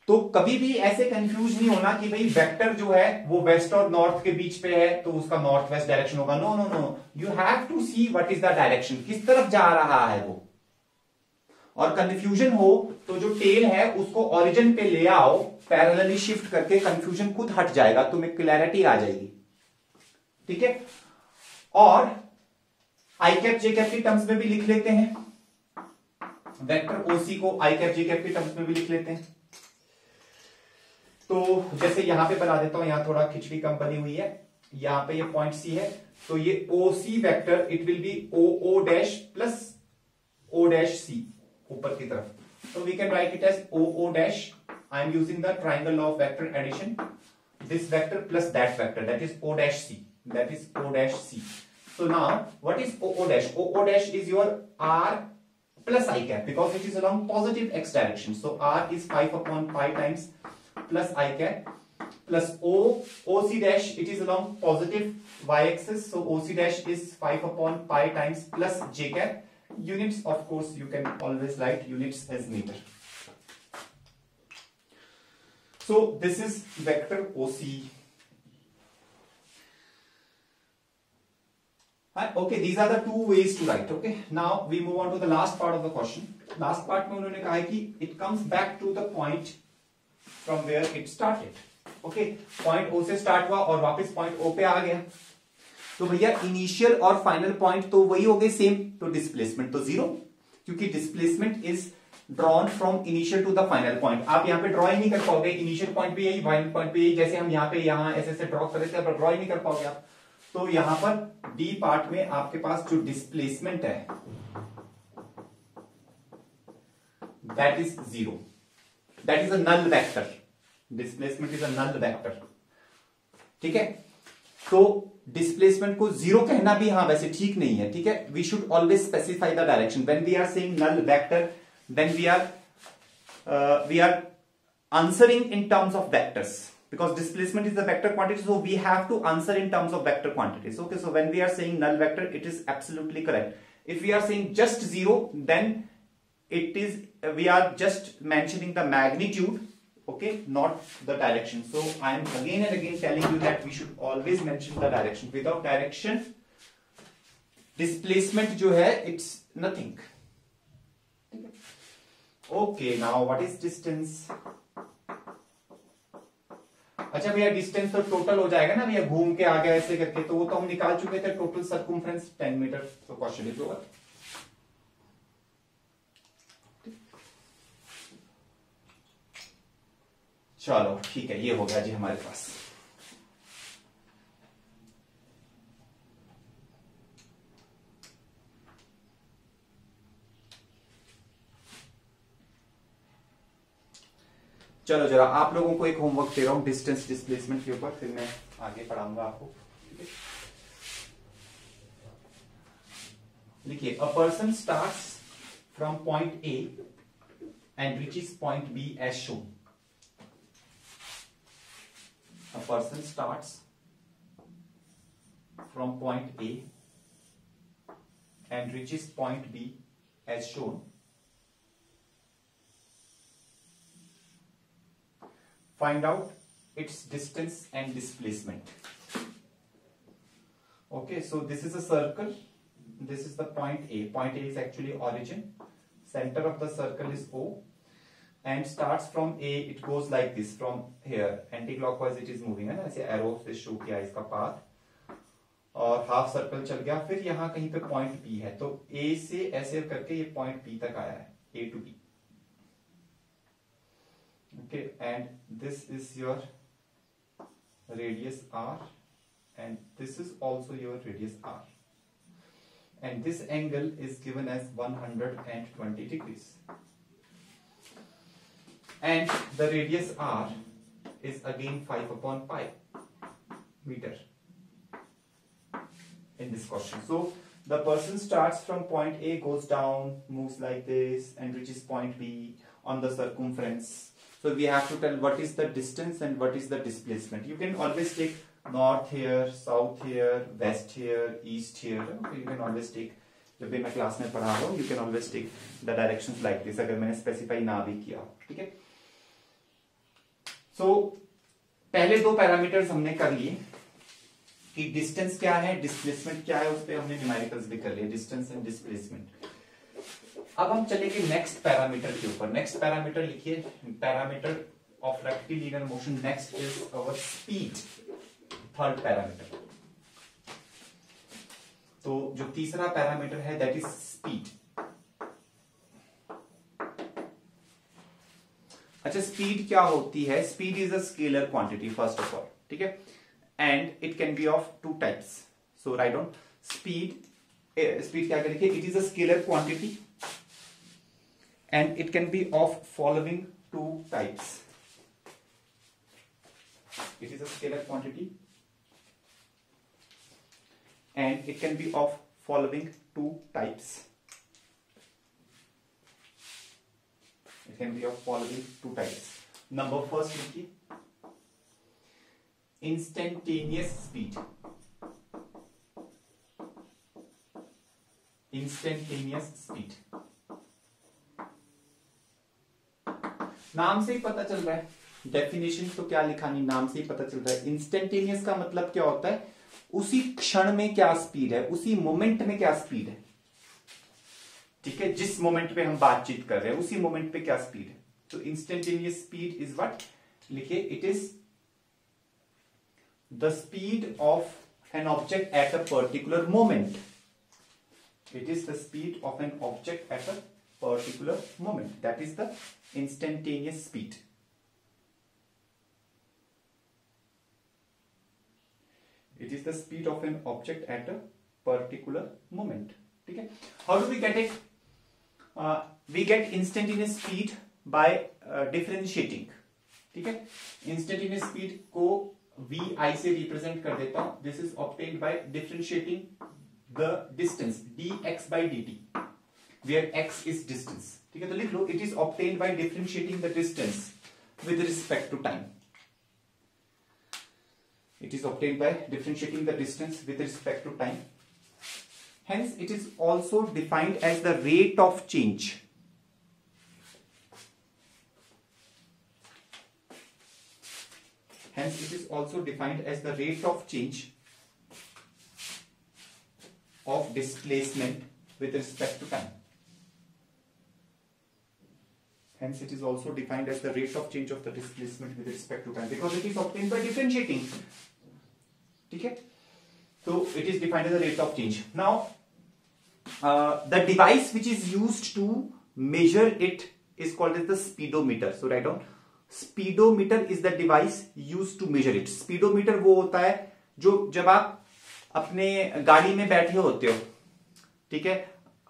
तो कभी भी ऐसे कंफ्यूज नहीं होना कि भाई वेक्टर जो है वो वेस्ट और नॉर्थ के बीच पे है तो उसका नॉर्थ वेस्ट डायरेक्शन होगा। No no no, you have to see what is the direction, किस तरफ जा रहा है वो। और कंफ्यूजन हो तो जो टेल है उसको ओरिजिन पे ले आओ, पैरेलली शिफ्ट करके कंफ्यूजन खुद हट जाएगा, तुम्हें क्लैरिटी आ जाएगी, ठीक है। और आई कैप जे कैप की टर्म्स में भी लिख लेते हैं, वेक्टर ओसी को आई कैप जे कैप की टर्म्स में भी लिख लेते हैं। तो जैसे यहां पे बना देता हूं, यहां थोड़ा खिचड़ी कम बनी हुई है, यहां पे ये पॉइंट सी है, तो ये OC vector it will be OO dash plus O dash C ऊपर की तरफ, तो we can write it as OO dash, I am using the triangle law of vector addition, this vector plus that vector, that is O dash C, that is O dash C। So now what is OO dash? OO dash is your R plus I cap because it is along positive x direction. So R is 5 upon pi times plus I cap plus OC dash, it is along positive y axis, so OC dash is 5 upon pi times plus j cap. Units, of course, you can always write units as meter. So this is vector OC. Okay, these are the two ways to write. Okay, now we move on to the last part of the question. Last part में उन्होंने कहा है कि it comes back to the point from where it started. Okay, point O से start हुआ और वापस point O पे आ गया, तो भैया इनिशियल और फाइनल पॉइंट तो वही हो गए सेम, तो डिस्प्लेसमेंट तो जीरो, क्योंकि displacement is drawn from initial to the final point. आप यहाँ पे ड्रॉ ही नहीं कर पाओगे, इनिशियल पॉइंट भी यही, फाइनल पॉइंट भी यही, जैसे हम यहाँ पे यहाँ ऐसे ऐसे ड्रॉ कर रहे थे, ड्रॉ ही नहीं कर पाओगे आप। तो यहाँ पर डी पार्ट में आपके पास जो डिस्प्लेसमेंट है that is 0, that is a null vector, displacement is a null vector. ठीक है, तो डिस्प्लेसमेंट को 0 कहना भी हाँ वैसे ठीक नहीं है। ठीक है, we should always specify the direction when we are saying null vector, then we are answering in terms of vectors, because displacement is the vector quantity, so we have to answer in terms of vector quantities. Okay, so when we are saying null vector, it is absolutely correct. If we are saying just 0, then it is we are just mentioning the magnitude, okay, not the direction. So I am again and again telling you that we should always mention the direction. Without direction, displacement जो है it's nothing. Okay, now what is distance? अच्छा भैया distance तो total हो जाएगा ना भैया, घूम के आ गया ऐसे करके, तो वो तो हम निकाल चुके थे, टोटल सर्कमफ्रेंस 10 मीटर। तो क्वेश्चन इज ओवर। चलो ठीक है, ये हो गया जी हमारे पास। चलो जरा आप लोगों को एक होमवर्क दे रहा हूं डिस्टेंस डिस्प्लेसमेंट के ऊपर, फिर मैं आगे पढ़ाऊंगा आपको। लिखिए, a person starts from point A and reaches point B as shown. A person starts from point A and reaches point B as shown. Find out its distance and displacement. Okay, so this is a circle. This is the point A. Point A is actually origin. Center of the circle is O, and starts from A. It goes like this from here. Anti-clockwise it is moving है ना, ऐसे arrow से show किया इसका path, और half circle चल गया। फिर यहाँ कहीं पे point B है, तो A से ऐसे करके ये point B तक आया है, A to B. Okay, and this is your radius r, and this is also your radius r, and this angle is given as 120 degrees, and the radius r is again 5/pi meter in this question. So the person starts from point A, goes down, moves like this, and reaches point B on the circumference. So we have to tell what is the distance and what is the displacement. You can always take north here, south here, west here, east here. Okay, you can always take, जब भी मैं class में पढ़ा रहा हूँ, you can always take the directions like this, अगर मैंने specify ना भी किया। ठीक है, so पहले दो पैरामीटर्स हमने कर लिए कि डिस्टेंस क्या है, डिस्प्लेसमेंट क्या है, उस पर हमने न्यूमेरिकल्स भी कर लिए, डिस्टेंस एंड डिस्प्लेसमेंट। अब हम चलेंगे नेक्स्ट पैरामीटर के ऊपर। नेक्स्ट पैरामीटर लिखिए, parameter of rectilinear motion. Next is our speed, third parameter. तो जो तीसरा पैरामीटर है दैट इज स्पीड। अच्छा, स्पीड क्या होती है? Speed is a scalar quantity first of all, ठीक है, and it can B of two types. So right down speed. Speed क्या लिखिए, it is a scalar quantity and it can be of following two types. It is a scalar quantity and it can be of following two types. It can be of following two types. Number first लिखिए, instantaneous speed. Instantaneous speed. नाम से ही पता चल रहा है, definition तो क्या लिखा नहीं, नाम से ही पता चल रहा है। इंस्टेंटेनियस का मतलब क्या होता है? उसी क्षण में क्या स्पीड है, उसी मोमेंट में क्या स्पीड है। ठीक है, जिस मोमेंट पे हम बातचीत कर रहे हैं उसी मोमेंट पे क्या स्पीड है। तो इंस्टेंटेनियस स्पीड इज व्हाट, लिखिए, it is the speed of an object at a particular moment. It is the speed of an object at a particular moment. That is the instantaneous speed. It is the speed of an object at a particular moment. ठीक है? How do we get it? We get instantaneous speed by differentiating. ठीक है? Instantaneous speed को vi से represent कर देता हूं. This is obtained by differentiating the distance dx by dt, where x is distance. ठीक है? तो लिख लो, it is obtained by differentiating the distance with respect to time. It is obtained by differentiating the distance with respect to time. Hence, it is also defined as the rate of change. Hence, it is also defined as the rate of change of displacement with respect to time. Hence, it is also defined as the rate of change of the displacement with respect to time, because it is obtained by differentiating. ठीक है? So it is defined as the rate of change. Now, the device which is used to measure it is called as the speedometer. So write down, speedometer is the device used to measure it. Speedometer वो होता है जो जब आप अपने गाड़ी में बैठे होते हो, ठीक है,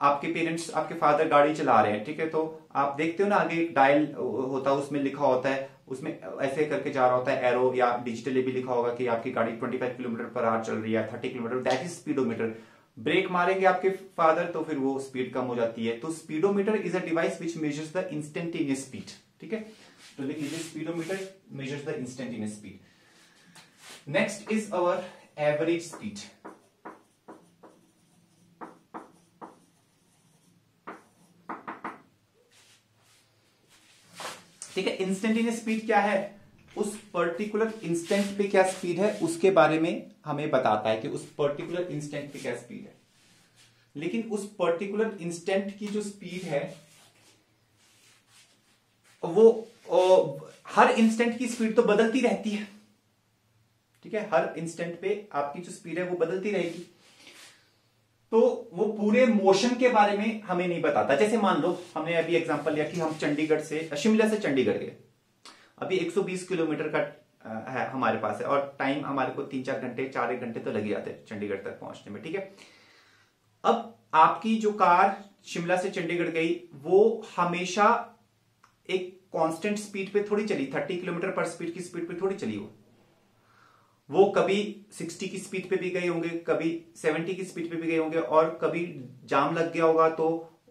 आपके पेरेंट्स, आपके फादर गाड़ी चला रहे हैं, ठीक है, तो आप देखते हो ना, आगे एक डायल होता है, उसमें लिखा होता है, उसमें ऐसे करके जा रहा होता है एरो, या डिजिटली भी लिखा होगा कि आपकी गाड़ी 25 किलोमीटर पर आवर चल रही है, 30 kilometer, that is speedometer. Brake मारेंगे आपके फादर तो फिर वो स्पीड कम हो जाती है. तो speedometer is a device which measures the instantaneous speed. ठीक है, तो लिख लीजिए, speedometer measures the instantaneous speed. Next is our average speed. ठीक है, इंस्टेंटेनियस स्पीड क्या है? उस पर्टिकुलर इंस्टेंट पे क्या स्पीड है उसके बारे में हमें बताता है कि उस पर्टिकुलर इंस्टेंट पे क्या स्पीड है. लेकिन उस पर्टिकुलर इंस्टेंट की जो स्पीड है वो हर इंस्टेंट की स्पीड तो बदलती रहती है. ठीक है, हर इंस्टेंट पे आपकी जो स्पीड है वो बदलती रहेगी. तो वो पूरे मोशन के बारे में हमें नहीं बताता. जैसे मान लो हमने अभी एग्जांपल लिया कि हम चंडीगढ़ से, शिमला से चंडीगढ़ गए. अभी 120 किलोमीटर का है हमारे पास है, और टाइम हमारे को 3-4 घंटे, 4-1 घंटे तो लग ही जाते हैं चंडीगढ़ तक पहुंचने में. ठीक है, अब आपकी जो कार शिमला से चंडीगढ़ गई वो हमेशा एक कांस्टेंट स्पीड पे थोड़ी चली, 30 किलोमीटर पर स्पीड की स्पीड पे थोड़ी चली. वो कभी 60 की स्पीड पे भी गए होंगे, कभी 70 की स्पीड पे भी गए होंगे, और कभी जाम लग गया होगा तो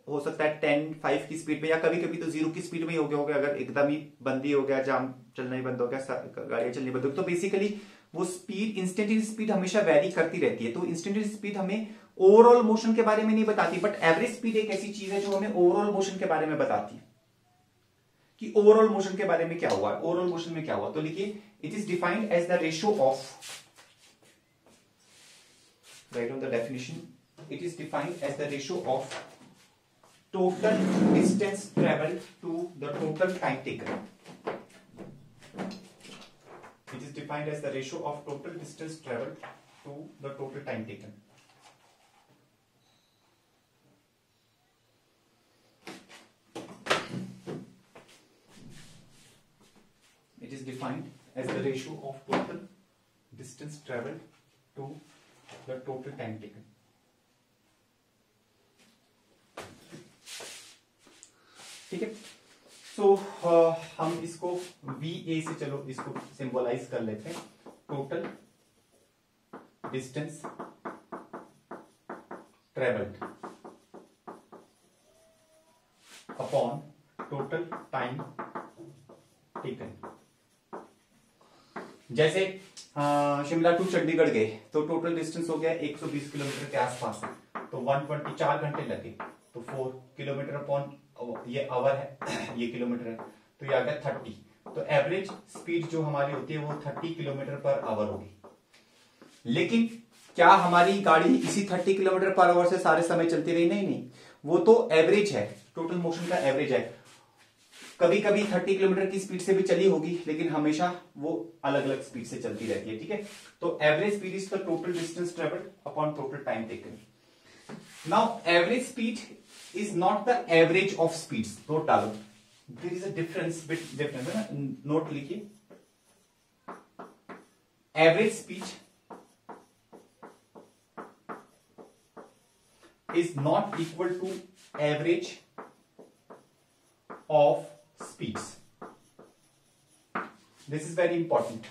हो सकता है 10-5 की स्पीड में, या कभी कभी तो 0 की स्पीड में ही हो गया होगा. अगर एकदम ही बंद ही हो गया, जाम चलना ही बंद हो गया, गाड़ियां चलनी बंद हो गई, तो बेसिकली वो स्पीड, इंस्टेंटेनियस स्पीड हमेशा वेरी करती रहती है. तो इंस्टेंटेनियस स्पीड हमें ओवरऑल मोशन के बारे में नहीं बताती, बट एवरेज स्पीड एक ऐसी चीज है जो हमें ओवरऑल मोशन के बारे में बताती है कि ओवरऑल मोशन के बारे में क्या हुआ. ओवरऑल मोशन में क्या हुआ, तो लिखिए, it is defined as the ratio of, write on the definition, it is defined as the ratio of total distance traveled to the total time taken. It is defined as the ratio of total distance traveled to the total time taken. It is defined as the ratio of total distance traveled to the total time taken. ठीक है, सो हम इसको VA से, चलो इसको symbolize कर लेते हैं. Total distance travelled upon total time taken. जैसे शिमला टू चंडीगढ़ गए तो टोटल डिस्टेंस हो गया 120 किलोमीटर के आसपास, तो 124 घंटे लगे, तो 4 किलोमीटर अपॉन ये आवर है, ये किलोमीटर है, तो ये आ गया 30. तो एवरेज स्पीड जो हमारी होती है वो 30 किलोमीटर पर आवर होगी. लेकिन क्या हमारी गाड़ी इसी 30 किलोमीटर पर आवर से सारे समय चलती रही? नहीं, वो तो एवरेज है, टोटल मोशन का एवरेज है. कभी कभी 30 किलोमीटर की स्पीड से भी चली होगी, लेकिन हमेशा वो अलग अलग स्पीड से चलती रहती है. ठीक है, तो average speed is the total distance travelled upon total time taken. Now average speed is not the average of speeds. Note डालो, there is a difference difference है ना, नोट लिखिए। Average speed is not equal to average of speeds. This is very important,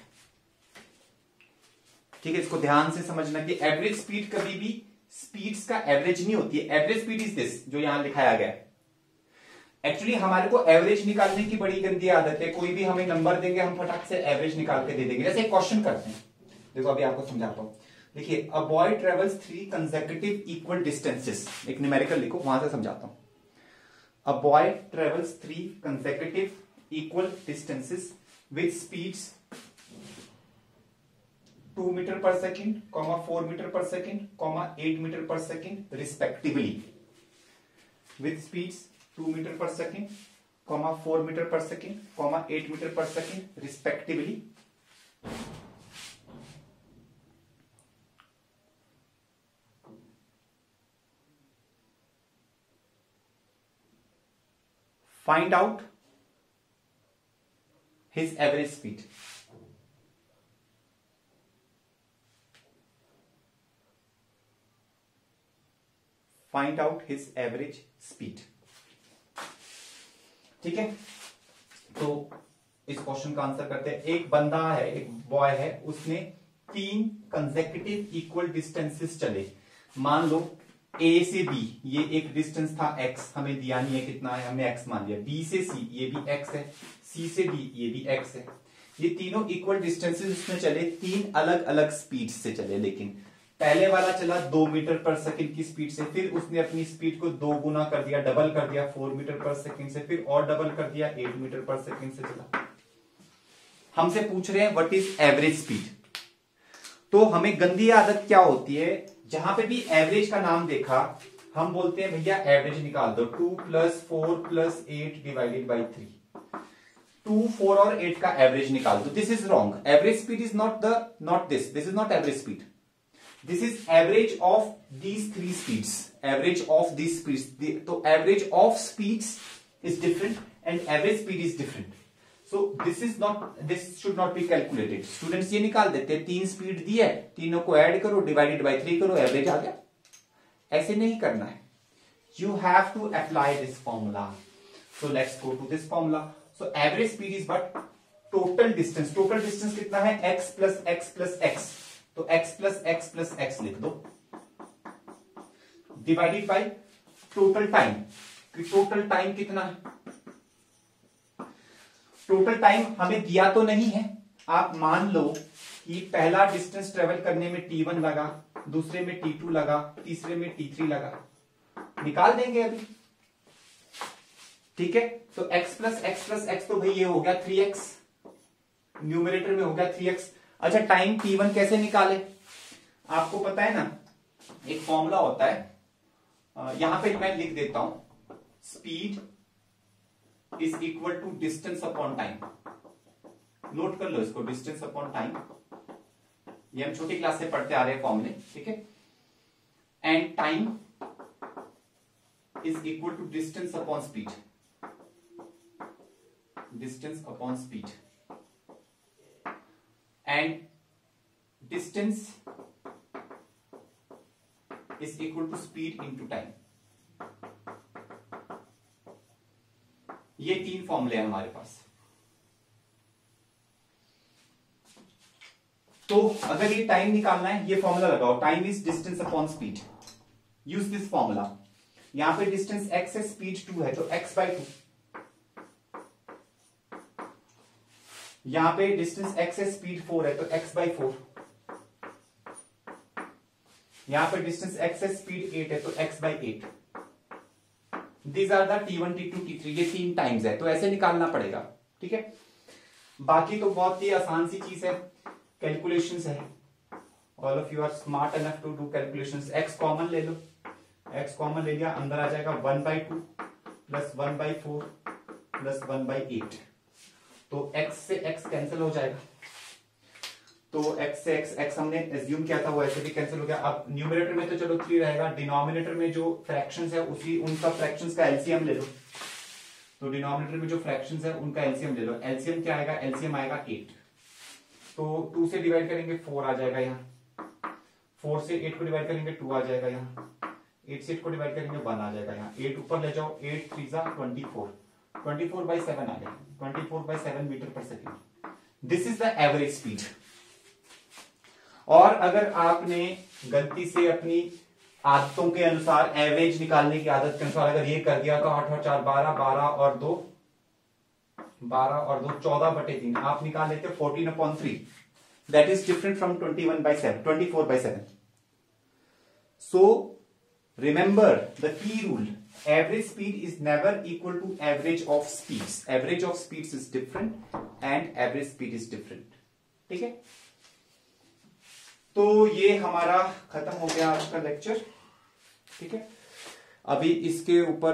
ठीक है। इसको ध्यान से समझना कि एवरेज स्पीड कभी भी स्पीड्स का एवरेज नहीं होती है। एवरेज स्पीड इज दिस जो यहां लिखाया गया है। एक्चुअली हमारे को एवरेज निकालने की बड़ी गंदी आदत है। कोई भी हमें नंबर देंगे, हम फटाक से एवरेज निकाल के दे देंगे। जैसे एक क्वेश्चन करते हैं, देखो अभी आपको समझाता हूं। देखिए, a boy travels 3 consecutive equal distances, एक न्यूमेरिकल लिखो, वहां से समझाता हूं। A boy travels 3 consecutive equal distances with speeds 2 meter per second, 4 meter per second, 8 meter per second respectively. With speeds 2 meter per second, 4 meter per second, 8 meter per second respectively. Find out his average speed. Find out his average speed. ठीक है, तो इस question का answer करते हैं। एक बंदा है, एक बॉय है, उसने 3 कंसेक्यूटिव इक्वल डिस्टेंसेस चले। मान लो A से B, ये एक डिस्टेंस था x, हमें दिया नहीं है कितना है, हमने x मान लिया। B से C, ये भी x है। C से D, ये भी x है। ये तीनों इक्वल डिस्टेंसेस उसमें चले, 3 अलग अलग स्पीड से चले। लेकिन पहले वाला चला 2 मीटर पर सेकंड की स्पीड से, फिर उसने अपनी स्पीड को 2 गुना कर दिया, डबल कर दिया 4 मीटर पर सेकंड से, फिर और डबल कर दिया 8 मीटर पर सेकंड से चला। हमसे पूछ रहे हैं व्हाट इज एवरेज स्पीड। तो हमें गंदी आदत क्या होती है, जहां पे भी एवरेज का नाम देखा हम बोलते हैं भैया एवरेज निकाल दो। 2 + 4 + 8 डिवाइडेड बाई 3। 2, 4 और 8 का एवरेज निकाल दो। This is wrong. Average speed is not this is not average speed. This is average of these 3 speeds. Average of these speeds. तो average of speeds is different and average speed is different. So this should not be calculated. Students ये निकाल देते हैं, 3 speed दी है, तीनों को add करो, divided by 3 करो, एवरेज आ गया। ऐसे नहीं करना है। You have to apply this formula. So let's go to this formula. So average speed is what? Total distance. Total distance कितना है? x plus x plus x. तो x plus x plus x लिख दो, divided by total time. Total time कितना है? Total time हमें दिया तो नहीं है। आप मान लो कि पहला डिस्टेंस ट्रेवल करने में t1 लगा, दूसरे में t2 लगा, तीसरे में t3 लगा। निकाल देंगे अभी, ठीक है। तो x plus x तो भाई ये हो गया 3x, न्यूमरेटर में हो गया 3x। अच्छा, टाइम t1 कैसे निकाले? आपको पता है ना, एक फॉर्मूला होता है, यहां पे मैं लिख देता हूं, speed is equal to distance upon time. Note कर लो इसको, डिस्टेंस अपॉन टाइम। ये हम छोटी क्लास से पढ़ते आ रहे हैं फॉर्मूले, ठीक है। And time is equal to distance upon speed. Distance upon speed and distance is equal to speed into time. ये 3 फॉर्मूले हैं हमारे पास। तो अगर ये टाइम निकालना है, ये फॉर्मूला लगाओ, time is distance upon speed. Use this formula. यहां पे डिस्टेंस x है, स्पीड 2 है, तो x/2। यहां पे डिस्टेंस x है, स्पीड 4 है, तो x/4। यहां पे डिस्टेंस x है, स्पीड 8 है, तो x/8। These are the T1, T2, T3, ये 3 टाइम्स है, तो ऐसे निकालना पड़ेगा, ठीक है। बाकी तो बहुत ही आसान सी चीज है, कैलकुलेशंस है। All of you are smart enough to do calculations. x common ले लो, x कॉमन ले लिया, अंदर आ जाएगा 1/2 + 1/4 + 1/8। तो x से x कैंसिल हो जाएगा। तो x से x हमने एज्यूम किया था वो ऐसे भी कैंसिल हो गया। अब न्यूमरेटर में तो चलो 3 रहेगा, डिनोमिनेटर में जो फ्रैक्शंस है उसी उन सब फ्रैक्शंस का एलसीएम ले लो। तो डिनोमिनेटर में जो फ्रैक्शंस है उनका एलसीएम ले लो। एलसीएम क्या आएगा? एलसीएम आएगा 8। तो 2 से डिवाइड करेंगे 4 आ जाएगा यहाँ, 4 से 8 को डिवाइड करेंगे 2 आ जाएगा यहाँ, 8 से 8 को डिवाइड करेंगे 1 आ जाएगा यहाँ, 8 ऊपर ले जाओ, 8 3 जा 24, 24/7 आ गया, 24/7 metre per second. This is the average speed. और अगर आपने गलती से अपनी आदतों के अनुसार एवरेज निकालने की आदत के अनुसार अगर ये कर दिया तो 8 और 4 12, 12 और 2 14/3 आप निकाल लेते 14/3। That is different from 21/7 24/7। So remember the key rule, average speed is never equal to average of speeds. Average of speeds is different and average speed is different. ठीक है, तो ये हमारा खत्म हो गया आज का लेक्चर। ठीक है, अभी इसके ऊपर